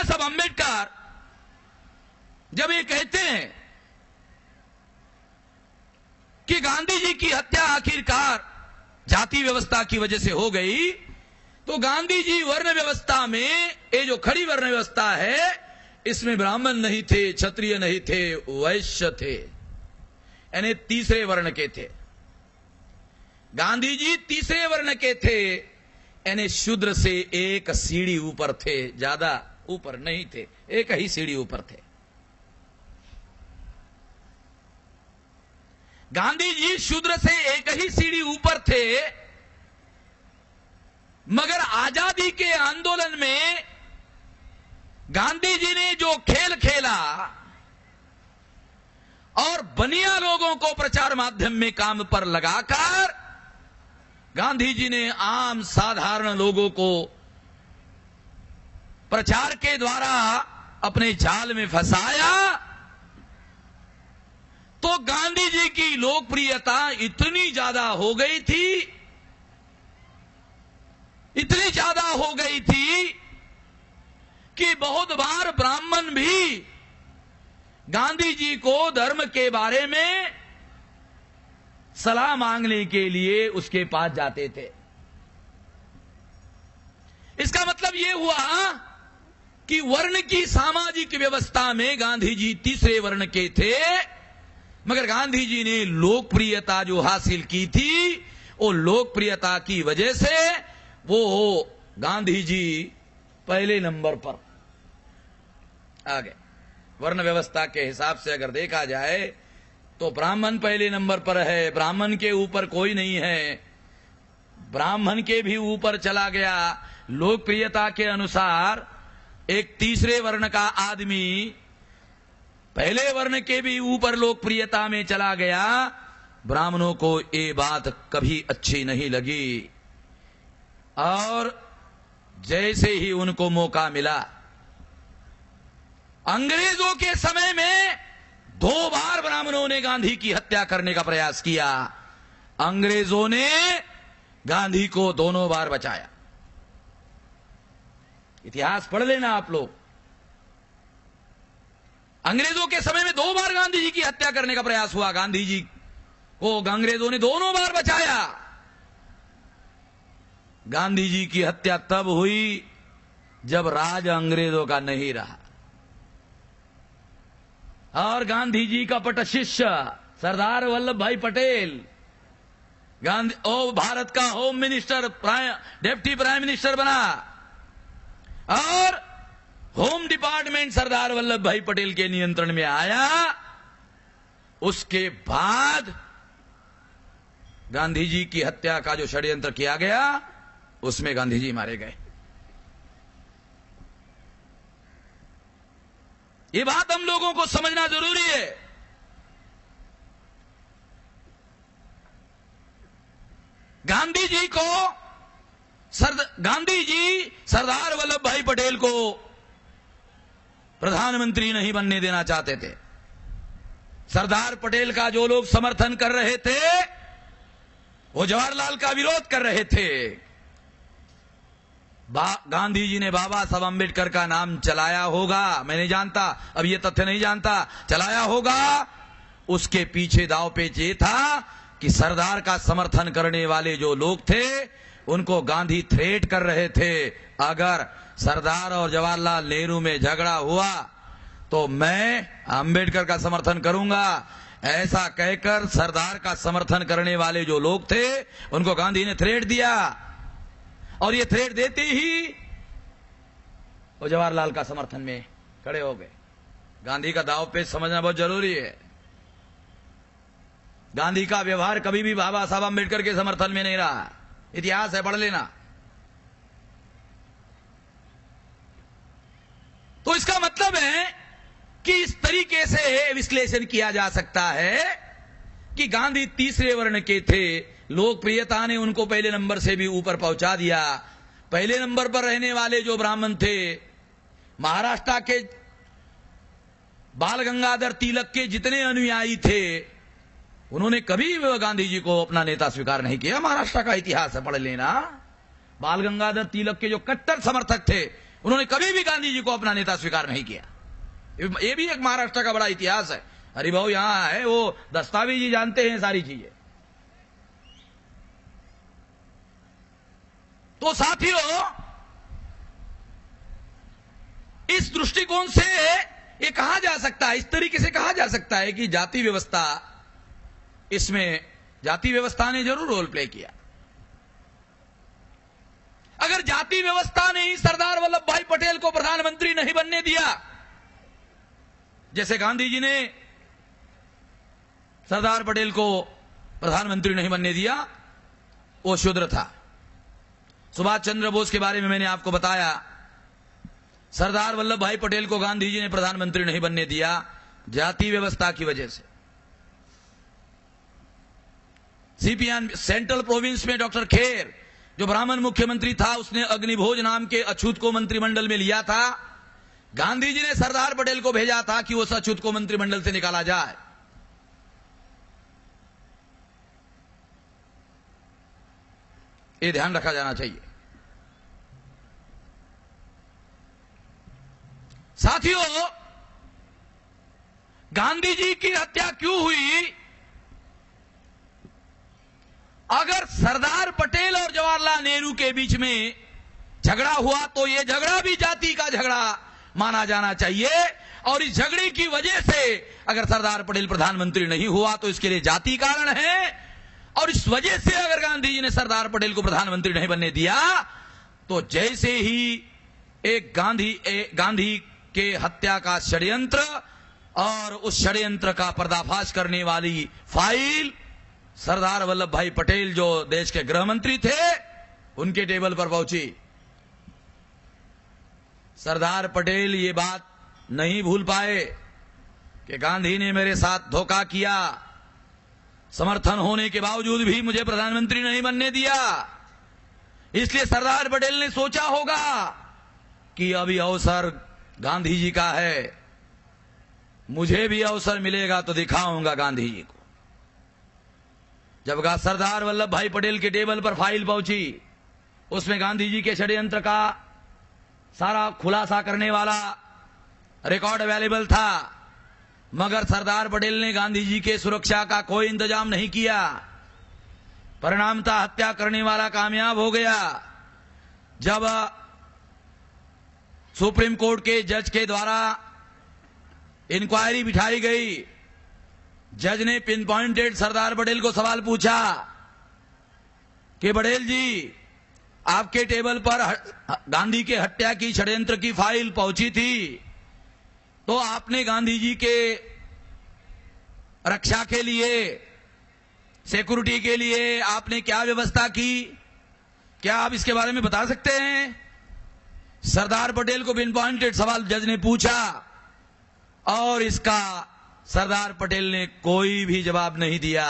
साहब अंबेडकर जब ये कहते हैं कि गांधी जी की हत्या आखिरकार जाति व्यवस्था की वजह से हो गई, तो गांधी जी वर्ण व्यवस्था में, ये जो खड़ी वर्ण व्यवस्था है, इसमें ब्राह्मण नहीं थे, क्षत्रिय नहीं थे, वैश्य थे, यानी तीसरे वर्ण के थे। गांधी जी तीसरे वर्ण के थे, यानी शूद्र से एक सीढ़ी ऊपर थे, ज्यादा ऊपर नहीं थे, एक ही सीढ़ी ऊपर थे। गांधी जी शूद्र से एक ही सीढ़ी ऊपर थे, मगर आजादी के आंदोलन में गांधी जी ने जो खेल खेला और बनिया लोगों को प्रचार माध्यम में काम पर लगाकर गांधी जी ने आम साधारण लोगों को प्रचार के द्वारा अपने जाल में फंसाया, तो गांधी जी की लोकप्रियता इतनी ज्यादा हो गई थी, इतनी ज्यादा हो गई थी कि बहुत बार ब्राह्मण भी गांधी जी को धर्म के बारे में सलाह मांगने के लिए उसके पास जाते थे। इसका मतलब यह हुआ कि वर्ण की सामाजिक व्यवस्था में गांधी जी तीसरे वर्ण के थे, मगर गांधी जी ने लोकप्रियता जो हासिल की थी, वो लोकप्रियता की वजह से वो गांधी जी पहले नंबर पर आ गए। वर्ण व्यवस्था के हिसाब से अगर देखा जाए तो ब्राह्मण पहले नंबर पर है, ब्राह्मण के ऊपर कोई नहीं है, ब्राह्मण के भी ऊपर चला गया। लोकप्रियता के अनुसार एक तीसरे वर्ण का आदमी पहले वर्ण के भी ऊपर लोकप्रियता में चला गया। ब्राह्मणों को ये बात कभी अच्छी नहीं लगी और जैसे ही उनको मौका मिला, अंग्रेजों के समय में 2 बार ब्राह्मणों ने गांधी की हत्या करने का प्रयास किया। अंग्रेजों ने गांधी को दोनों बार बचाया। इतिहास पढ़ लेना आप लोग। अंग्रेजों के समय में 2 बार गांधी जी की हत्या करने का प्रयास हुआ, गांधी जी को अंग्रेजों ने दोनों बार बचाया। गांधी जी की हत्या तब हुई जब राज अंग्रेजों का नहीं रहा और गांधी जी का पट शिष्य सरदार वल्लभ भाई पटेल भारत का home minister, deputy prime minister बना और होम डिपार्टमेंट सरदार वल्लभ भाई पटेल के नियंत्रण में आया। उसके बाद गांधी जी की हत्या का जो षड्यंत्र किया गया, उसमें गांधी जी मारे गए। ये बात हम लोगों को समझना जरूरी है। गांधी जी सरदार वल्लभ भाई पटेल को प्रधानमंत्री नहीं बनने देना चाहते थे। सरदार पटेल का जो लोग समर्थन कर रहे थे, वो जवाहरलाल का विरोध कर रहे थे। गांधी जी ने बाबा साहब अंबेडकर का नाम चलाया होगा, मैं नहीं जानता, अब ये तथ्य नहीं जानता, चलाया होगा। उसके पीछे दाव पेच ये था कि सरदार का समर्थन करने वाले जो लोग थे, उनको गांधी थ्रेट कर रहे थे, अगर सरदार और जवाहरलाल नेहरू में झगड़ा हुआ तो मैं अंबेडकर का समर्थन करूंगा। ऐसा कहकर सरदार का समर्थन करने वाले जो लोग थे, उनको गांधी ने थ्रेट दिया और ये थ्रेट देते ही वो जवाहरलाल का समर्थन में खड़े हो गए। गांधी का दाव पेच समझना बहुत जरूरी है। गांधी का व्यवहार कभी भी बाबा साहब अंबेडकर के समर्थन में नहीं रहा। इतिहास है, पढ़ लेना। तो इसका मतलब है कि इस तरीके से विश्लेषण किया जा सकता है कि गांधी तीसरे वर्ण के थे, लोकप्रियता ने उनको पहले नंबर से भी ऊपर पहुंचा दिया। पहले नंबर पर रहने वाले जो ब्राह्मण थे, महाराष्ट्र के बाल गंगाधर तिलक के जितने अनुयायी थे, उन्होंने कभी गांधी जी को अपना नेता स्वीकार नहीं किया। महाराष्ट्र का इतिहास है, पढ़ लेना। बाल गंगाधर तिलक के जो कट्टर समर्थक थे, उन्होंने कभी भी गांधी जी को अपना नेता स्वीकार नहीं किया। ये भी एक महाराष्ट्र का बड़ा इतिहास है। हरिभाऊ यहां है, वो दस्तावेज ही जानते हैं सारी चीजें। तो साथियों, इस दृष्टिकोण से ये कहा जा सकता है, इस तरीके से कहा जा सकता है कि जाति व्यवस्था, इसमें जाति व्यवस्था ने जरूर रोल प्ले किया। अगर जाति व्यवस्था ने ही सरदार वल्लभ भाई पटेल को प्रधानमंत्री नहीं बनने दिया, जैसे गांधी जी ने सरदार पटेल को प्रधानमंत्री नहीं बनने दिया, वो शूद्र था। सुभाष चंद्र बोस के बारे में मैंने आपको बताया, सरदार वल्लभ भाई पटेल को गांधी जी ने प्रधानमंत्री नहीं बनने दिया जाति व्यवस्था की वजह से। सीपीएन सेंट्रल प्रोविंस में डॉक्टर खेर, जो ब्राह्मण मुख्यमंत्री था, उसने अग्निभोज नाम के अछूत को मंत्रिमंडल में लिया था। गांधी जी ने सरदार पटेल को भेजा था कि उस अछूत को मंत्रिमंडल से निकाला जाए। ये ध्यान रखा जाना चाहिए। साथियों, गांधी जी की हत्या क्यों हुई? अगर सरदार पटेल और जवाहरलाल नेहरू के बीच में झगड़ा हुआ तो यह झगड़ा भी जाति का झगड़ा माना जाना चाहिए, और इस झगड़े की वजह से अगर सरदार पटेल प्रधानमंत्री नहीं हुआ तो इसके लिए जाति कारण है, और इस वजह से अगर गांधी जी ने सरदार पटेल को प्रधानमंत्री नहीं बनने दिया तो जैसे ही एक गांधी के हत्या का षड्यंत्र और उस षड्यंत्र का पर्दाफाश करने वाली फाइल सरदार वल्लभ भाई पटेल, जो देश के गृह मंत्री थे, उनके टेबल पर पहुंची। सरदार पटेल ये बात नहीं भूल पाए कि गांधी ने मेरे साथ धोखा किया, समर्थन होने के बावजूद भी मुझे प्रधानमंत्री नहीं बनने दिया। इसलिए सरदार पटेल ने सोचा होगा कि अभी अवसर गांधी जी का है, मुझे भी अवसर मिलेगा तो दिखाऊंगा गांधी जी को। जब सरदार वल्लभ भाई पटेल के टेबल पर फाइल पहुंची, उसमें गांधी जी के षड्यंत्र का सारा खुलासा करने वाला रिकॉर्ड अवेलेबल था, मगर सरदार पटेल ने गांधी जी के सुरक्षा का कोई इंतजाम नहीं किया। परिणामतः हत्या करने वाला कामयाब हो गया। जब सुप्रीम कोर्ट के जज के द्वारा इंक्वायरी बिठाई गई, जज ने पिन पॉइंटेड सरदार पटेल को सवाल पूछा कि पटेल जी, आपके टेबल पर गांधी के हत्या की षड्यंत्र की फाइल पहुंची थी, तो आपने गांधी जी के रक्षा के लिए, सिक्योरिटी के लिए आपने क्या व्यवस्था की? क्या आप इसके बारे में बता सकते हैं? सरदार पटेल को पिन पॉइंटेड सवाल जज ने पूछा और इसका सरदार पटेल ने कोई भी जवाब नहीं दिया।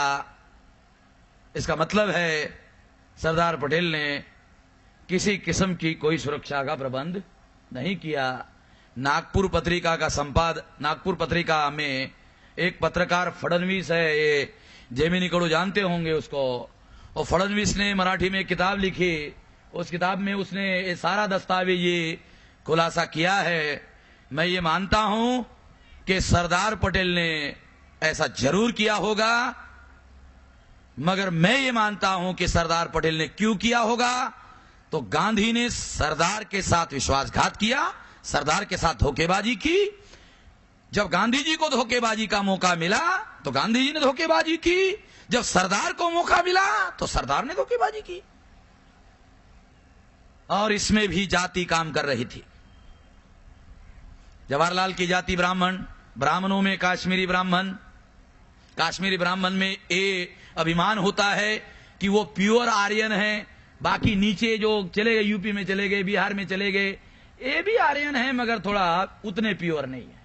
इसका मतलब है सरदार पटेल ने किसी किस्म की कोई सुरक्षा का प्रबंध नहीं किया। नागपुर पत्रिका में एक पत्रकार फडणवीस है, ये जेमिनी कडू जानते होंगे उसको, और फडणवीस ने मराठी में किताब लिखी। उस किताब में उसने ये सारा दस्तावेज ये खुलासा किया है। मैं ये मानता हूं कि सरदार पटेल ने ऐसा जरूर किया होगा, मगर मैं ये मानता हूं कि सरदार पटेल ने क्यों किया होगा, तो गांधी ने सरदार के साथ विश्वासघात किया, सरदार के साथ धोखेबाजी की। जब गांधी जी को धोखेबाजी का मौका मिला तो गांधी जी ने धोखेबाजी की, जब सरदार को मौका मिला तो सरदार ने धोखेबाजी की, और इसमें भी जाति काम कर रही थी। जवाहरलाल की जाति ब्राह्मण, ब्राह्मणों में काश्मीरी ब्राह्मण में ये अभिमान होता है कि वो प्योर आर्यन है। बाकी नीचे जो चले गए, यूपी में चले गए, बिहार में चले गए, ये भी आर्यन है मगर थोड़ा उतने प्योर नहीं है।